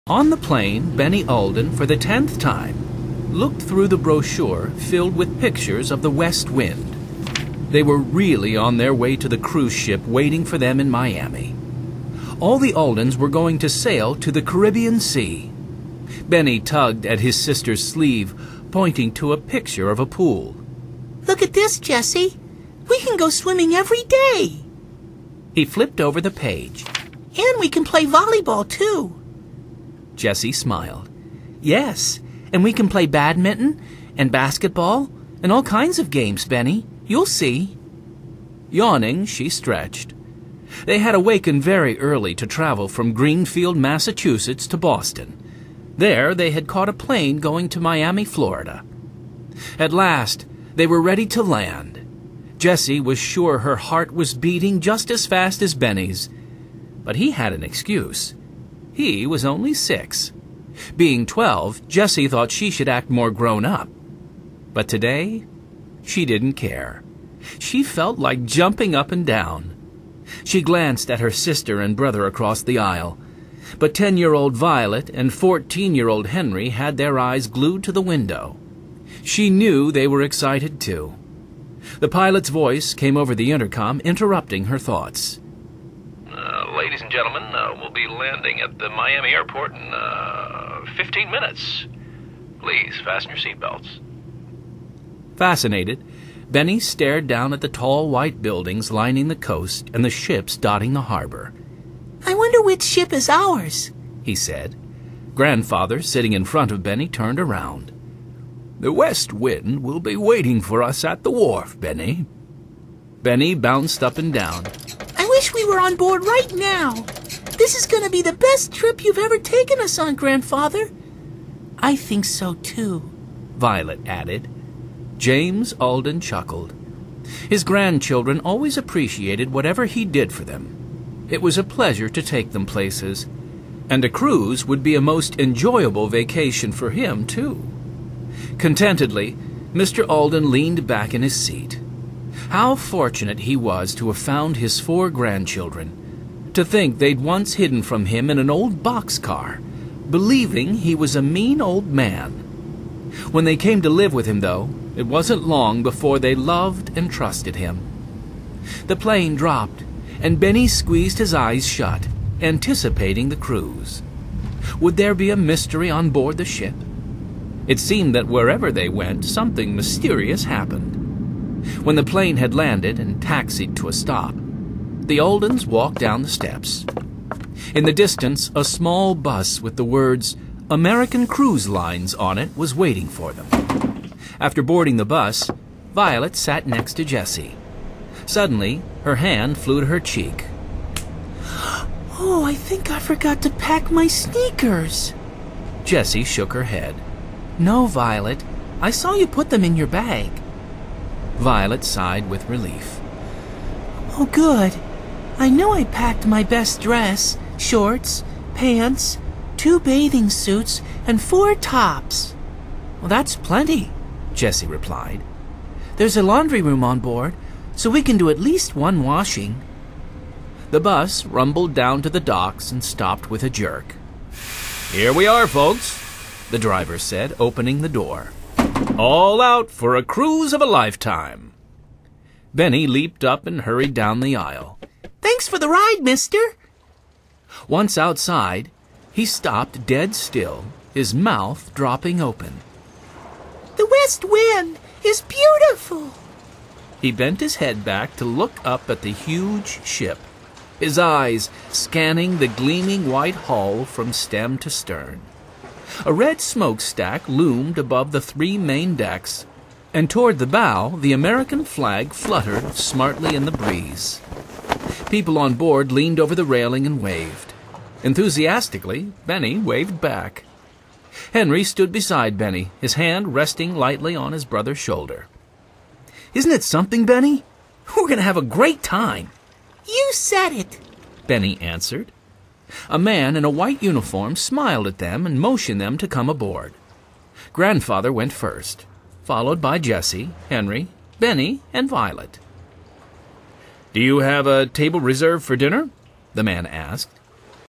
On the plane, Benny Alden, for the 10th time, looked through the brochure filled with pictures of the west wind. They were really on their way to the cruise ship waiting for them in Miami. All the Aldens were going to sail to the Caribbean Sea. Benny tugged at his sister's sleeve, pointing to a picture of a pool. Look at this, Jesse. We can go swimming every day. He flipped over the page. And we can play volleyball, too. Jesse smiled. Yes, and we can play badminton and basketball and all kinds of games, Benny. You'll see. Yawning, she stretched. They had awakened very early to travel from Greenfield, Massachusetts to Boston. There they had caught a plane going to Miami, Florida. At last, they were ready to land. Jessie was sure her heart was beating just as fast as Benny's. But he had an excuse. He was only 6. Being 12, Jessie thought she should act more grown up. But today, she didn't care. She felt like jumping up and down. She glanced at her sister and brother across the aisle. But 10-year-old Violet and 14-year-old Henry had their eyes glued to the window. She knew they were excited too. The pilot's voice came over the intercom, interrupting her thoughts. Ladies and gentlemen, we'll be landing at the Miami airport in 15 minutes. Please fasten your seatbelts. Fascinated, Benny stared down at the tall white buildings lining the coast and the ships dotting the harbor. I wonder which ship is ours, he said. Grandfather, sitting in front of Benny, turned around. The west wind will be waiting for us at the wharf, Benny. Benny bounced up and down. I wish we were on board right now. This is going to be the best trip you've ever taken us on, Grandfather. I think so, too, Violet added. James Alden chuckled. His grandchildren always appreciated whatever he did for them. It was a pleasure to take them places, and a cruise would be a most enjoyable vacation for him, too. Contentedly, Mr. Alden leaned back in his seat. How fortunate he was to have found his 4 grandchildren. To think they'd once hidden from him in an old boxcar, believing he was a mean old man. When they came to live with him, though, it wasn't long before they loved and trusted him. The plane dropped, and Benny squeezed his eyes shut, anticipating the cruise. Would there be a mystery on board the ship? It seemed that wherever they went, something mysterious happened. When the plane had landed and taxied to a stop, the Aldens walked down the steps. In the distance, a small bus with the words American Cruise Lines on it was waiting for them. After boarding the bus, Violet sat next to Jessie. Suddenly, her hand flew to her cheek. Oh, I think I forgot to pack my sneakers. Jessie shook her head. No, Violet. I saw you put them in your bag. Violet sighed with relief. Oh, good. I know I packed my best dress, shorts, pants, 2 bathing suits, and 4 tops. Well, that's plenty, Jessie replied. There's a laundry room on board, so we can do at least 1 washing. The bus rumbled down to the docks and stopped with a jerk. Here we are, folks, the driver said, opening the door. All out for a cruise of a lifetime. Benny leaped up and hurried down the aisle. Thanks for the ride, mister. Once outside, he stopped dead still, his mouth dropping open. The west wind is beautiful. He bent his head back to look up at the huge ship, his eyes scanning the gleaming white hull from stem to stern. A red smokestack loomed above the 3 main decks, and toward the bow the American flag fluttered smartly in the breeze. People on board leaned over the railing and waved. Enthusiastically, Benny waved back. Henry stood beside Benny, his hand resting lightly on his brother's shoulder. Isn't it something, Benny? We're going to have a great time. You said it, Benny answered. A man in a white uniform smiled at them and motioned them to come aboard. Grandfather went first, followed by Jessie, Henry, Benny, and Violet. Do you have a table reserved for dinner? The man asked.